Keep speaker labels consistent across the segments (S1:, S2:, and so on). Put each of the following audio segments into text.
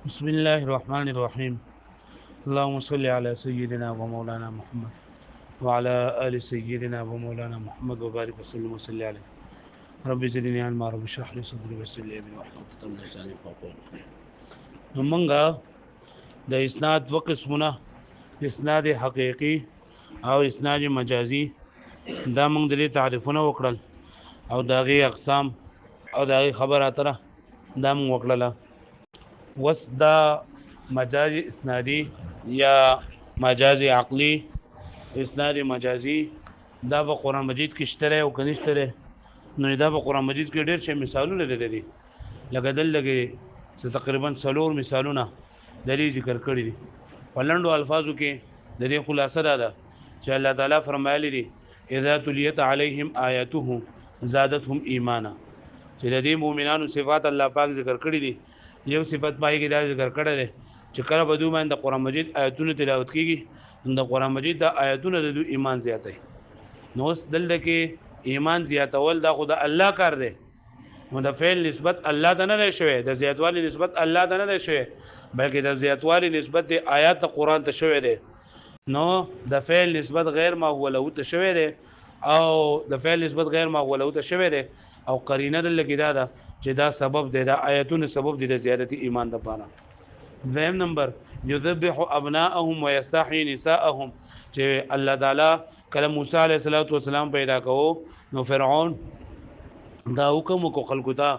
S1: بسم الله الرحمن الرحيم اللهم صل على سيدنا ومولانا محمد وعلى آل سيدنا ومولانا محمد وبارك وسلم وصل عليه رب زدني علما رب اشرح لي صدري ويسر لي امري واحلل عقدة من لساني يفقهوا قولي. نو مونږه د اسناد دو قسمونه اسناد حقيقي او اسناد مجازي دا مونږ د تعریفونه وکړل او داغي اقسام او داغي خبرات را دا مونږ وکړل. وس دا مجازي اسنادي یا مجازي عقلي اسناد مجازي دا په قران مجید کې شته او کنيشته. نو دا په قران مجید کې ډېر شي مثالونه لري لکه دلته چې تقریبا 3 مثالونه درې ذکر کړی دي په لندو الفاظو کې د دې خلاصه ده چې الله تعالی فرمایلی دي اذا تليت عليهم آیاته زادتهم ایمانا چې د دې مؤمنانو صفات الله پاک ذکر کړی دي. یو صفت پای کې دا ذکر کړی دی چې کله به دوی باندې قران مجید آیاتونه تلاوت کیږي د قران مجید د آیاتونو د ایمان زیاتای. نو دلته کې ایمان زیاتول دا خدای الله کار دی. نو د فعل نسبت الله ته نه شوی د زیاتوالی نسبت الله ته نه شوی بلکې د زیاتوالی نسبت د آیات قرآن ته شوی دی. نو د فعل نسبت غیر معوله ته شوی دی او د فعل نسبت غیر معوله ته شوی دی او قرینه د لګیدا ده چې دا سبب دی دا آیاتونه سبب دي د زیادتی ایمان لپاره. دویم نمبر یذبح ابناءهم ويستحيي نساءهم چې الله تعالی کله موسی علیه السلام پیدا کوو نو فرعون دا حکم کو خلکو ته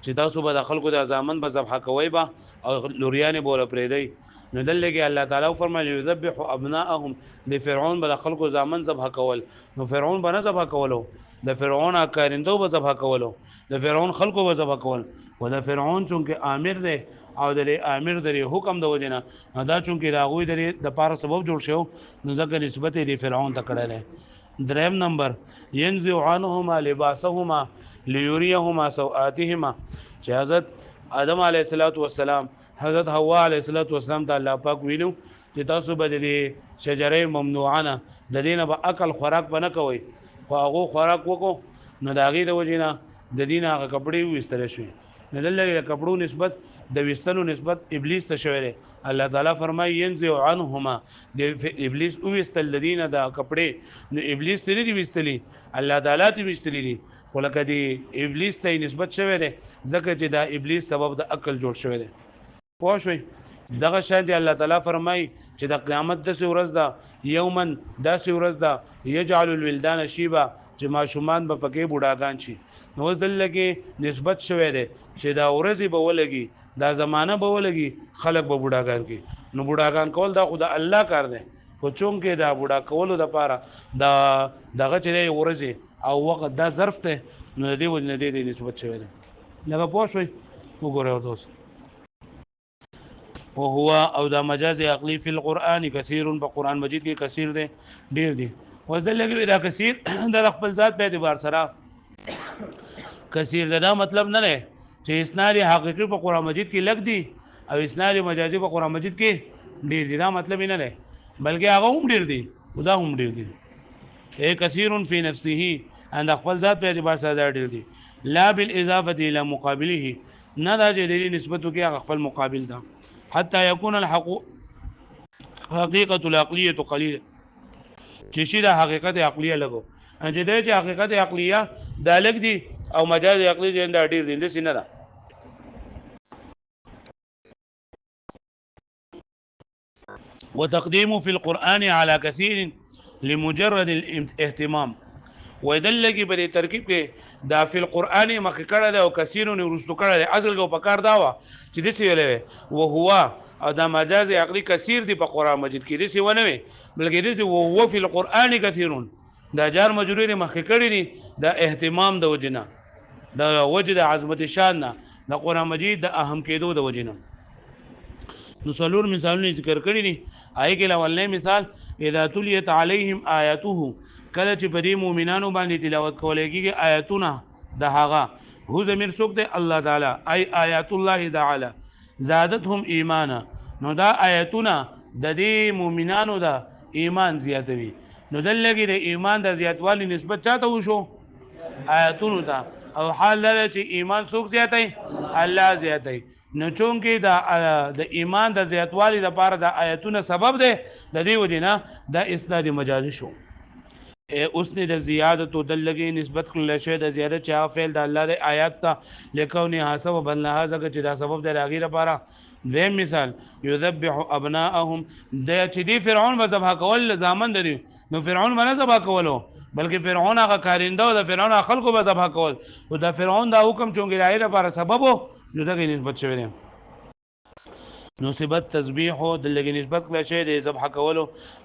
S1: چې تاسو به د خلکو د ازامن به ذبح کوي با او لوریان بوله پریدي. نو دلته الله تعالی فرمایي یذبح ابناءهم د فرعون به د خلکو ازامن ذبح کول. نو فرعون به نه ذبح کولو د فرعون اکارندو به ذبح کولو د فرعون خلکو به ذبح کول و د فرعون چونکه امیر دی او د امیر د حکم د وجنه دا چونکه راغوي د پاره سبب جوړ شو نو ځکه نسبت د فرعون ته کړل. دریم نمبر ينزع عنهما لباسهما ليريهما سوآتهما چې حضرت آدم علیه السلام حضرت حوا علیه السلام ته الله پاک ویلو چې تاسو به د شجره ممنوعانه د دینه به عقل خوراک بنه کوي خو هغه خوراک وکړو نو د هغې د وجې نه د دین هغه کپړې وویستلی شوې. نو دلته د کپړو نسبت د ویستلو نسبت ابلیس ته شوی دی. الله تعالی فرمایي ينزع عنهما د ابلیس وویستل د دینه د کپړې نو ابلیس ته نه دي ویستلي الله تعالی ته ویستلي دي خو لکه د ابلیس ته نسبت شوی دی ځکه چې دا ابلیس سبب د عقل جوړ شوی دی. پوه شوئ دغه شان دی الله تعالی فرمایي چې د قیامت داسې ورځ ده یومن داسې ورځ ده یجعل الولدان شیبا چې ماشومان به پکې بوډاګان شي. نو دلته کې نسبت شوی دی چې دا ورځې به ولګي دا زمانه به ولګي خلک به بوډاګان کی. نو بوډاګان کول دا خو د الله کار دی خو چونکې دا بوډا کولو دپاره دا دغه چې دی ورځې او وخت دا ظرف دی نو د دې وجې نه دې نسبت شوی دی. لکه پوه شوئ وګورئ ورته اوس وهو او دا مجاز عقلی فی القرآن کثیر په قرآن مجید کې کثیر دی ډیر دی. اوس دلته دا کثیر د خپل ذات په اعتبار سره کثیر دا مطلب نه دی چې اسناد حقیقي په قرآن مجید کې لګ دی او اسناد مجازي په قرآن مجید کې ډیر دی دا مطلب نه دی بلکې هغه هم ډیر دی خدا هم ډیر دی. اے کثیر فی نفسه ان خپل ذات په اعتبار سره ډیر دی لا بالاضافه الى مقابله نه دا چې د نسبت کې هغه خپل مقابل ده حتى يكون الحق حقيقه العقليه قليله چې شي د حقیقت عقلیه لګو ان چې د حقیقت عقلیه د لګ دي او مجاز عقلی د ډیر دي د سینه ده. وتقديم في القرآن على كثير لمجرد الاهتمام ويدلګي په ترکیب کې دا فی القرآن مخ کړه او کثیرونه ورستو کړه اصل کو پکار دا وا چې د څه ویلې او هو او دا مجاز عقلی کثیر دی په قرآن مجید کې د څه ونه وي بلکې د هو فی القرآن کثیرون دا جار مجرور مخ کړي دي دا اهتمام د وجنه دا وجد عظمت شان د قرآن مجید د اهم کېدو د وجنه. نو څلور مثالونه ذکر کړی دي آی کې اولنې مثال اذا تليت عليهم آیاته کله چې په دې مؤمنانو باندې تلاوت کولای کېږي آیاتونه د هغه هو ضمیر څوک دی الله تعالی ای آیات الله تعالی زادتهم ایمانا نو دا آیاتونه د دې مؤمنانو د ایمان زیاتوي. نو دلته د ایمان د زیاتوالي نسبت چاته وشو آیاتونو ته او حال لري چې ایمان څوک زیاتای الله زیاتای نو چونکې د ایمان د زیاتوالي لپاره د آیتونه سبب دی د دې وجې نه دا اسناد مجازي شو. اوس نه د زیادت او دلګي نسبت کړل شوی د زیادت چا فعل د الله د آیات ته لیکونه حسب بل لحاظ چې دا سبب د راغی لپاره. زم مثال یذبح ابناءهم د چې دی فرعون به ذبح کول زامن دی نو فرعون باندې ذبح کولو بلکې فرعون هغه کارنده او د فرعون خلکو به ذبح کول او د فرعون دا حکم چونګی راغی لپاره سبب نو دغه نسبت شوی دی. نسبت تسبیح د لګي نسبت کله شي د ذبح کولو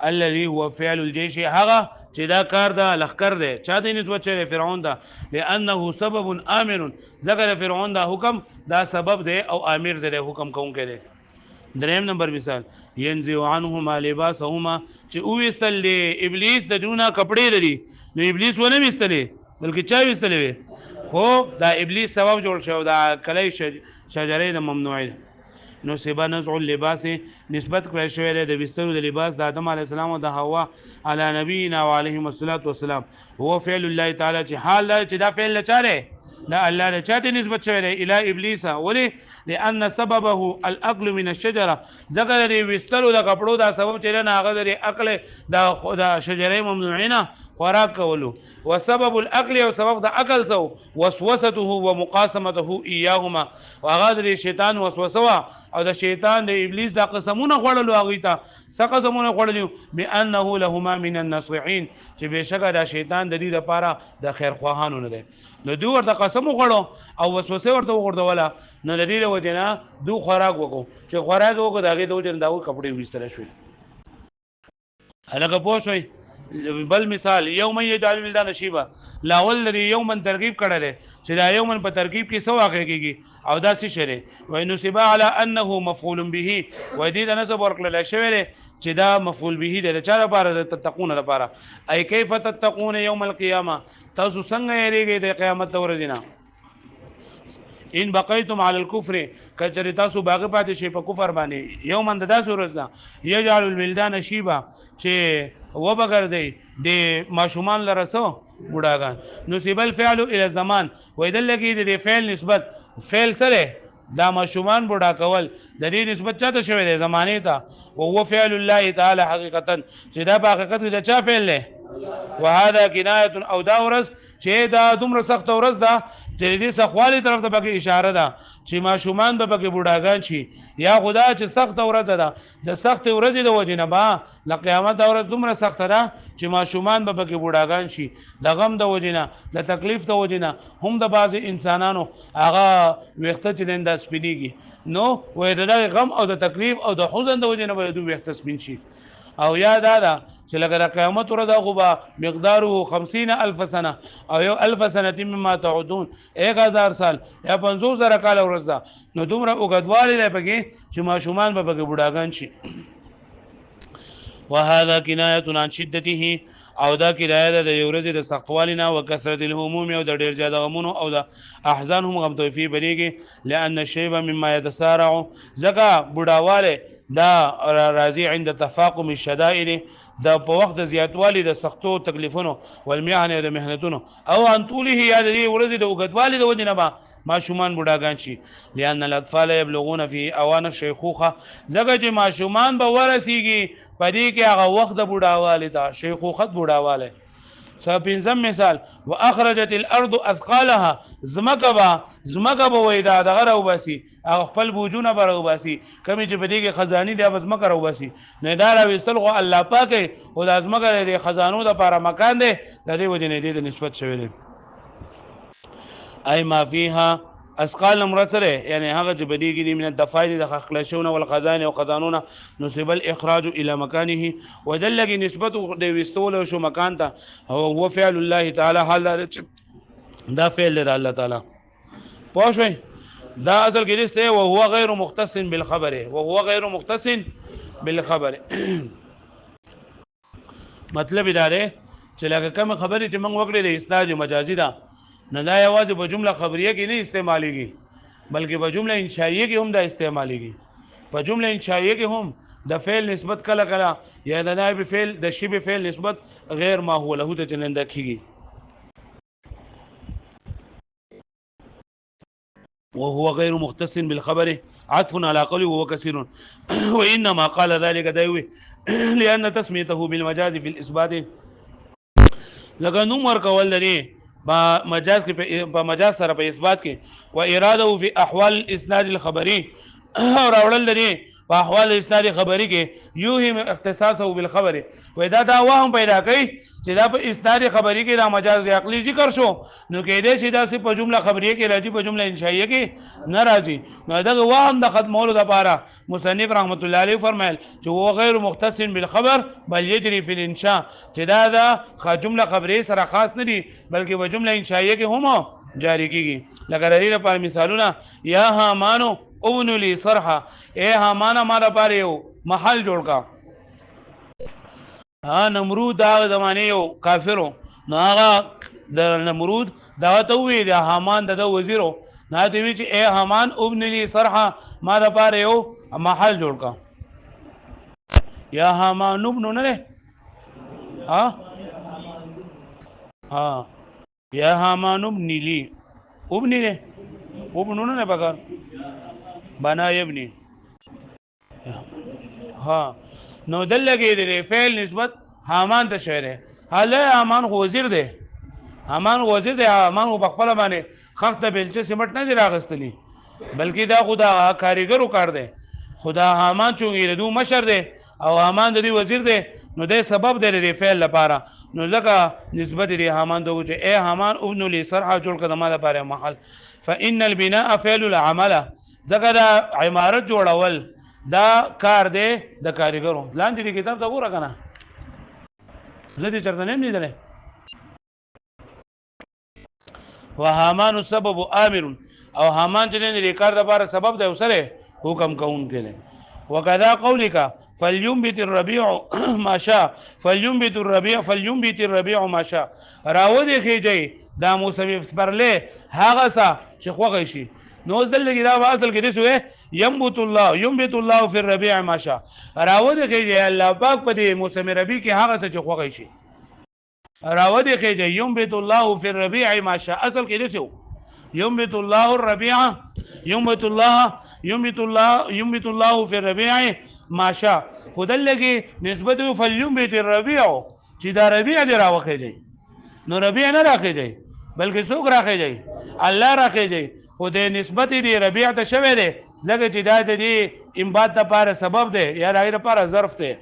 S1: الذي هو فعل الجيش هغه چې دا کار دا لخر دی چا د نسبت شي فرعون دا لانه سبب امر ذکر فرعون دا حکم دا سبب دی او امیر دی حکم کوم کړي. دریم نمبر مثال ينزع عنهما لباسهما چې او وستل ابلیس د دونه کپڑے لري نو ابلیس ونه وستلې بلکې چا وستلې خو دا ابلیس سبب جوړ شو دا کلی شجره د ممنوع نو سبا نزع اللباس نسبت کړی شوی دی د بسترو د لباس د آدم علیه السلام او د حوا علی نبینا و علیهم الصلاة والسلام هو فعل الله تعالی چې حال چې دا فعل لچاره لا الله له چاته نسبت شوی دی الی ابلیس ولی لان سببه الاكل من الشجره ذکر دی بسترو د کپړو دا سبب چې نه هغه د عقل د شجره ممنوعینه خوراک کولو وسبب الاكل او سبب د عقل سو وسوسته ومقاسمته اياهما وهغه د شیطان وسوسه او د شیطان د ابلیس د قسمونه خوړلو هغه ته څه قسمونه خوړلو بانه لهما من النصيحين چې بشکره د شیطان د دې لپاره د خیر خواهانو نه دی نو دوی ورته قسم خوړو او وسوسه ورته وغورځوله نو د دې وجه نه دوی خوراک وکړو چې خوراک وکړو دغه د وجه نه دا کپڑے وستل شوی هغه پوه شوي. بل مثال یوم یجعل الولدان شیبا لاول لري یوما ترغیب کړه لري چې دا یوما په ترغیب کې څه واقع کیږي او دا څه شری و نسبا علی انه مفعول به و دې د نسب ورکړل شوی چې دا مفعول به د چا لپاره تتقون لپاره ای کیف تتقون یوم القیامه تاسو څنګه یریږئ د قیامت ورځ نه ان بقیتم علی الكفر کچری تاسو باغ پاتې شي په کفر باندې یوم د داسې ورځ ده یجعل الولدان شیبا چې و بغردی د ماشومان لرسو بوډاګان نسب الفعل الى زمان و اذا لګي د فعل نسبت فعل سره دا ماشومان بوډا کول د دې نسبت چاته شوی دی زمانه ته او هو فعل الله تعالی حقیقتا چې دا په حقیقت کې د چا فعل له وهذا کنایه او دا ورځ چې دا دومره سخت ورځ ده چې دې سخوالي طرف ته پکې اشاره ده چې ماشومان به پکې بوډاګان شي یا خدا چې سخت ورځ ده د سخت ورځې د وجې نه به د قیامت ورځ دومره سخته ده چې ماشومان به پکې بوډاګان شي د غم د وجې نه د تکلیف د وجې نه هم د بعضې انسانانو هغه ویښته چې دین دا سپینېږي نو وایي د دغې غم او د تکلیف او د حزن د وجې نه به دوی ویښته سپین شي. او یا دا ده چې لکه د قیامت ورځ خو به مقداره 50,000 سنه او یو 1000 سنه مما تعودون 1000 سال یا 50,000 کال ورځ ده نو دومره اوږدوالی دی پکې چې ماشومان به پکې بوډاګان شي. وهذا کنایه عن شدته او دا کنایه ده د یو ورځې د سختوالي نه وکثرت الهموم او د ډېر زیاده غمونو او د احزان هم غم توفی بریږي لان الشیب مما يتسارع ځکه بوډاواله دا راځي عند تفاقم الشدائد دا په وخت د زیاتوالي د سختو تکلیفونو والمحن د مهنتونو او ان طوله یا د ورځې د اوږدوالي د وجې نه به ماشومان بوډاګان شي لأن الاطفال يبلغون في اوان الشيخوخه ځکه چې ماشومان به ورسیږي په دې کې هغه وخت د بوډاوالي ته شیخوخت بوډاوالی. پنځم مثال واخرجت الارض اثقالها زمکه به وای دا دغه راوباسي هغه خپل بوجونه به راوباسي کمی چې په دې کې خزاني دی به زمکه راوباسي نه دا راوستل خو الله پاک او د زمکه د خزانو لپاره مکان دی د دې وجه نه دې نسبت شوی دی. ای ما فيها اسقال مرسله یعنی هغه چې بدیږي دي من الدفاعي د خخلشون والخزائن او خزانونه نسب الاخراج الى مكانه ودلګي نسبت د وستول شو مکان ته هو فعل الله تعالی حال دا فعل الله تعالی پوه شئ دا اصل کې لسته او هو غیر مختص بالخبر وهو غیر مختص بالخبر مطلب دا دی چې لکه کوم خبرې چې موږ وکړې د اسناد مجازي ده نه دا یوازې په جمله خبریه کې نه استعمالېږي بلکې په جمله انشائیه کې هم دا استعمالېږي. په جمله انشائیه کې هم د فعل نسبت کله کله یا د نائب فعل د شبه فعل نسبت غیر ما هو له ته چلنده کیږي. وهو غير مختص بالخبر عطف على قوله وهو كثير وإنما قال ذلك دايوي لأن تسميته بالمجاز في الإثبات لکه نوم ورکول لري په مجاز کې په مجاز سره په اثبات کې و اراده فی احوال الاسناد الخبری اور اورل لري په احوال الاسناد خبری کې یوهم اختصاصه بالخبر و دا وهم پیدا کوي چې دا په اسناد خبری کې دا مجاز عقلی ذکر شو نو کې دې چې دا په جمله خبریه کې راځي په جمله انشائیه کې نه راځي نو دا وهم د ختمولو لپاره مصنف رحمت الله علیه فرمایل چې هو غیر مختص بالخبر بل یجري فی الانشاء چې دا جمله خبریه سره خاص نه دي بلکې په جمله انشائیه کې هم جاری کیږي لکه لري لپاره مثالونه یا هامانو ابن لی صرحه اے هامانا ما لپاره یو محل جوړ کا نمرود دا زمانه یو کافرو نو هغه د نمرود دا ته وی د هامان د وزیرو نه دی چې اے هامان ابن لی صرحه ما لپاره یو محل جوړ کا یا هامان ابن نه ها یا هامان ابن لی ابن نه ابن نه بګار بنا ابني ها نو دلګي د فعل نسبت حامان ته شوی دی هله حامان وزیر دی حامان وزیر دی حامان په خپل باندې خخت بلچه سیمټ نه دی راغستلی بلکې دا خدا کاریګرو کار دی خدا حامان چونګي دو مشر دی او حامان د وزیر دی نو د سبب دی د فعل لپاره نو ځکه نسبت دی حامان ته چې اے حامان ابن لی صرحه جوړ کړه ما لپاره محل فإن البناء فعل العمل ځکه دا عمارت جوړول دا کار دی د کاریګرو لاندې دی کتاب ته وګوره کنه زه دې چرته نه لیدل وهامان سبب امر او حامان چې د کار لپاره سبب دی وسره حکم کوون کله وکذا قولک فلينبت الربيع ما شاء فلينبت الربيع ما شاء راودي خيجي دا موسم سپرله هغه څه چې خوغه شي نو ځل دا اصل کې دسوې ينبت الله في الربيع ما شاء راودي خيجي الله پاک په دې موسم ربيع کې هغه څه چې خوغه شي راودي خيجي ينبت الله في الربيع ما شاء اصل کې دسو ينبت الله الربيع ينبت الله في الربيع ما شاء خدلګي نسبت فلينبت الربيع چې دا ربيع دی راوخی دی نو ربيع نه راخی دی بلکې څوک راخی دی الله راخی دی خو د نسبت دی ربيع ته شوی دی ځکه چې دا د دې انبات لپاره سبب دی یا راغی لپاره ظرف دی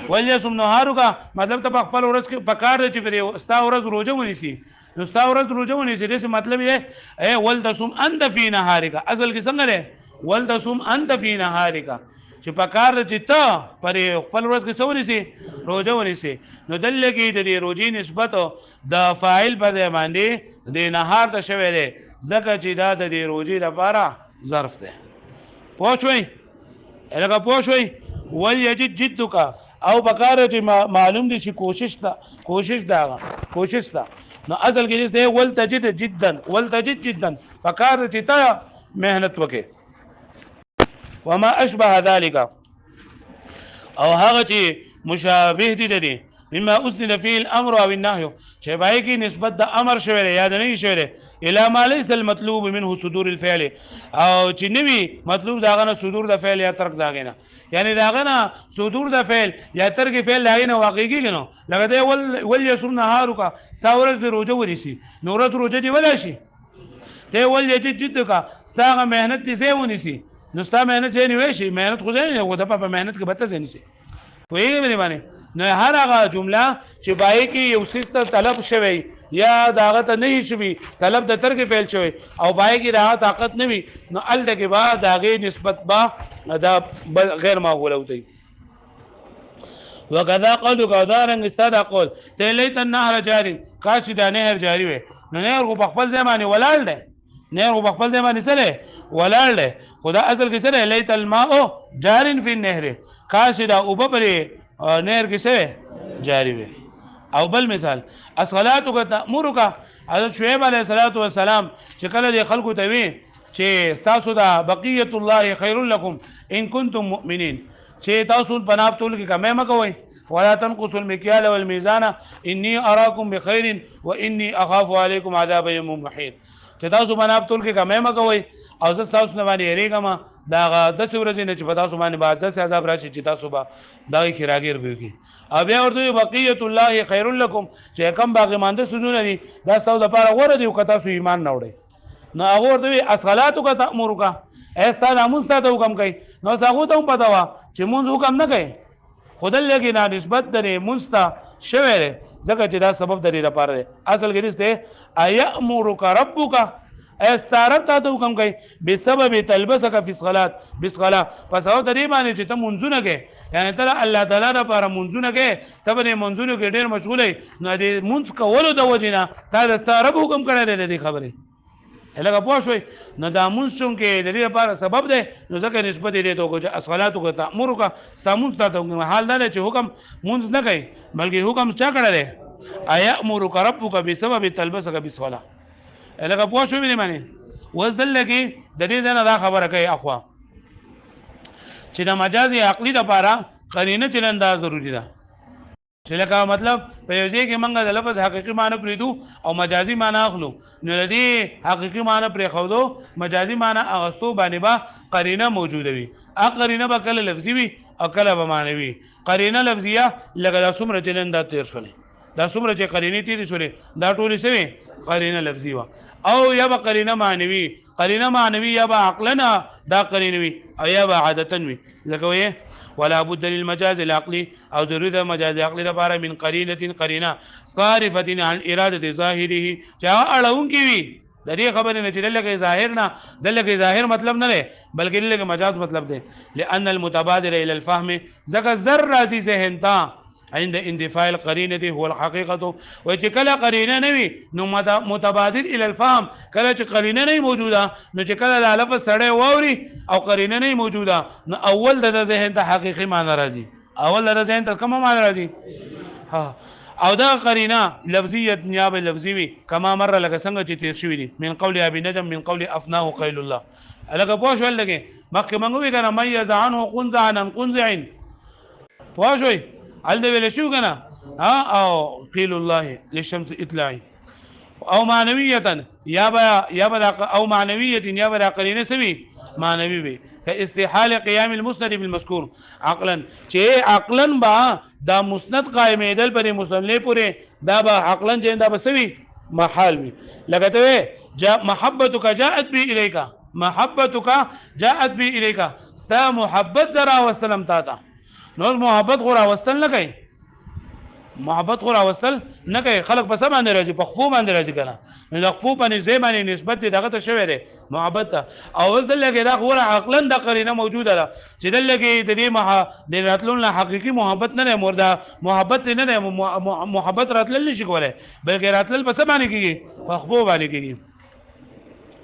S1: وليسم نهارک مطلب ته خپل ورځ کې پکار دی چې پر استا ورځ روزه ونیسي نو استا ورځ روزه ونیسي دې مطلب یې اے ولتصم انت فی نهارک اصل کې څنګه دی ولتصم انت فی نهارک چې پکار دی چې ته پر خپل ورځ کې ونیسي روزه ونیسي نو دلته کې د دې روزي نسبت د فاعل پر باندې د نهار ته شوی دی ځکه چې دا د دې روزي لپاره ظرف دی پوه شوئ الګه پوه شوئ وليجد جدک او بکاره چې معلوم دي چې کوشش دا نو اصل کې دې ولتجد جدا بکاره چې تا مهنت وکې وما اشبه ذلك او هغه چې مشابه دي مما اسند فيه الامر او النهي چې بای کی نسبت د امر شوی یاد نه شوی الا ما ليس المطلوب منه صدور الفعل او چې نوی مطلوب داغه نه صدور د فعل یا ترک داغه نه یعنی داغه نه صدور د فعل یا ترک فعل داغه نه واقعي کېږي نو لکه دی ول يسم نهارک ثورز د روزه ورسی نورت روزه دی ولا شي ته ول یجد جدک ستاغه مهنت دې ونیسي نو ستا مهنت یې نه وشي مهنت خو نه و د په مهنت کې بته ځنی سي وایي باندې نو هر هغه جمله چې بای کې یو څه طلب شوی یا داغه ته نه شوی طلب د ترک فعل شوی او بای کې راحت طاقت نه وي نو ال دغه بعد داغه نسبت با دا غیر معقوله وتی وکذا قالوا قدارن استاد قول تلیت النهر جاری کاش دا نهر جاری وي نو نهر کو خپل ځمانه ولال ده نهر کو خپل ځمانه سره ولال ده خدا اصل کې سره لیت الماء جار فی النهر کاش دا او ببره نهر کې سره جاری وي او بل مثال الصلاه تامرک حضرت شعیب علیه السلام چې کله د خلکو ته وی چې تاسو دا بقیت الله خیر لكم ان کنتم مؤمنین چې تاسو پناب تول کې کمه مکوئ ولا تنقصوا المكيال والميزان اني اراكم بخير واني اخاف عليكم عذاب يوم محيط چې تاسو پناب تول کې کمه مکوئ او زه تاسو نه باندې ریګم دا د څورځې نه چې په تاسو باندې بعد د عذاب راشي چې تاسو به دا کې راګیر وي او بیا ورته بقیت الله خیر لكم چې کم باغ مانده سونه دي دا تاسو لپاره غوړه دی او که تاسو ایمان نه وړئ نو هغه ورته الصلاتو کا تامرک ایستا ناموس ته حکم کوي نو هغه ته پتا وا چې مونږ حکم نه کوي خدای لګي نه نسبت درې مونستا شوه لري ځکه چې دا سبب درې لپاره اصل کې رسته ایامرک ربک استارت ته حکم کوي بسبب تلبسک فی الصلات بالصلاه پس او درې باندې چې ته مونږونه کې یعنی ته الله تعالی لپاره مونږونه کې ته به مونږونه کې ډېر مشغولې نو دې مونږ کولو د وجینا تا د استارب حکم کړی دی خبره لکه پوه شوي نو دا مونځ چونکې د دې لپاره سبب دی نو ځکه نسبت یې دی ته چې الصلاتو که تأمرک ستا مونځ ته حال دا دی چې حکم مونځ نه کوي بلکې حکم چا کړی دی ایامرک ربک بسبب تلبسک بالصلاه لکه پوه شوي دې باندې اوس دلته کې د دې ځای نه دا خبره کوي اخوا چې د مجاز عقلي لپاره قرینه چلن دا ضروري ده چې لکه مطلب په یو ځای کې موږ د لفظ حقیقي معنی پریدو او مجازي معنی اخلو نو د دې حقیقي معنی پرې خودو مجازي معنی اغستو باندې با قرینه موجوده وي قرینه به کله لفظي وي او کله به معنوي قرینه لفظیه لکه دا څومره چلن دا تیر شولې دا څومره چې قرینې تیرې شولې دا ټولې سوي قرینه لفظي وه او یا به قرینه معنوي یا به عقلنا دا قرینه وي او یا به عادتا وي لکه وایي ولا بد للمجاز العقلي او ضروري د مجاز عقلي لپاره من قرینه صارفه عن اراده ظاهره چا اړون کی وي د دې خبرې نه چې دلته ظاهر نه دلته ظاهر مطلب نه دی بلکې دلته مجاز مطلب دی لان المتبادر الى الفهم ذکر ذر راضي ذهن تا عند اندفاع القرينه هو الحقيقه وجه کله قرینه نه وي نو متبادر الى الفهم کله چې قرینه نه موجوده نو چې کله د لفظ سره ووري او قرینه نه موجوده نو اول د ذهن ته حقيقي معنی راځي اول د ذهن ته کوم معنی راځي ها او دا قرینه لفظیه نیابه لفظی وي کما مره لکه څنګه چې تیر شوی دي من قول ابي نجم من قول افناه قيل الله لکه پوه شو لګي مخکې موږ وی کنه مې عنه قنزعن پوه شوي هل ده ویل شو کنه او قيل الله للشمس اطلاعي او معنویه یا با او معنویه یا با قرینه سوي معنوي وي كاستحال قيام المسند بالمذكور عقلا چې عقلا با دا مسند قائمېدل پر مسند پورې دا با عقلا چې دا بسوي محال وي لکه ته محبتك جاءت بي اليك ستا محبت زرا واستلم تا نو محبت خو راوستل نه کوي خلق په سم باندې راځي په خپو باندې راځي کنه نو د خپو باندې ځای باندې نسبت دغه ته شوی دی محبت ته او اوس دلته دا خو عقلا د قرینه موجوده ده چې دلته د دې راتلون حقيقي محبت نه مرده محبت نه محبت راتلل نشي کولای بلکې راتلل په سم باندې کیږي په خپو باندې کیږي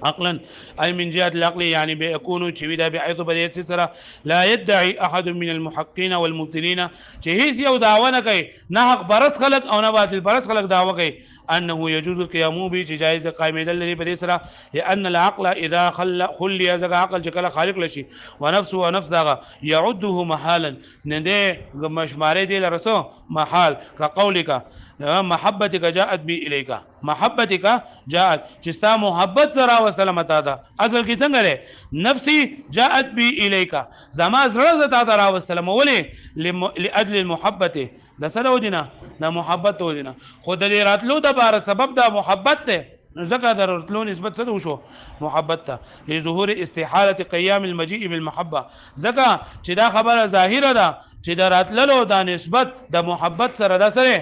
S1: عقلا اي من جهه العقل يعني بيكون شويدا بحيث بديت سرا لا يدعي احد من المحقين والمبطلين هيڅ یو دعوه نه کوي نه حق برس خلق او نه باطل برس خلق دعوه کوي انه يجوز القيام به جائز قائم دل بدي سرا لان العقل اذا خلي ذا عقل جكل خالق لشي ونفسه ونفس دغه يعده محالا نده مشماره دي لرسو محال كقولك محبتك جاءت بي اليك محبتك جاءت چستا محبت سرا وسلم تا دا اصل کی څنګه لري نفسي جاءت بي اليك زما زړه زتا تا را وسلم ولي لاجل المحبه د سره وجنا د محبت وجنا خود دې راتلو د بار سبب د محبت ته ذکر درتلو نسبت څه وشو محبت ته لظهور استحاله قيام المجيء بالمحبه ذکر چې دا خبره ظاهره ده چې د راتللو د نسبت د محبت سره د سره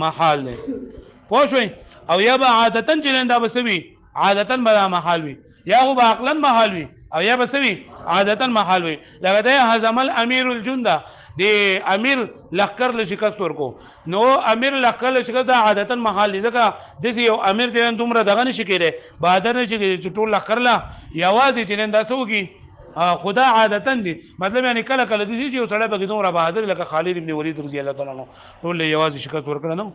S1: محال دی پوه شئ او یا به عادتا چلندا بسوي عادتا به محال وي یا هو به عقلا محال وي او یا بسوي عادتا محال وي لکه ده هزم الامير الجند دی امیر لخر له شکست ورکو نو امیر لخر له شکست دا عادتا محال دي ځکه د یو امیر ترن دومره دغه نشي کېده بادر نشي کېده چې ټول لخر لا یوازې ترن دا سوږي خدا عادتن دي مطلب یعنی کله کله دي چې یو سړی به دومره بهادر لکه خالد ابن ولید رضی الله تعالی عنہ ټول یوازې شکست ورکړه نو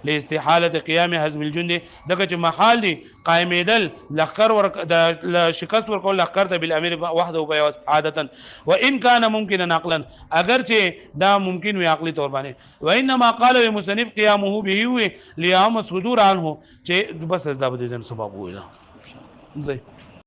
S1: لاستحاله قیام حزب الجند دغه چې محال دي قائمېدل لخر ورک د شکست ورکول لخر ته بالامیر وحده او عادتن وان كان ممکنا نقلا اگر چې دا ممکن وي عقلي تور باندې وانما قال المصنف قيامه به ليام صدور عنه چې بس دا به دې سبب وي زي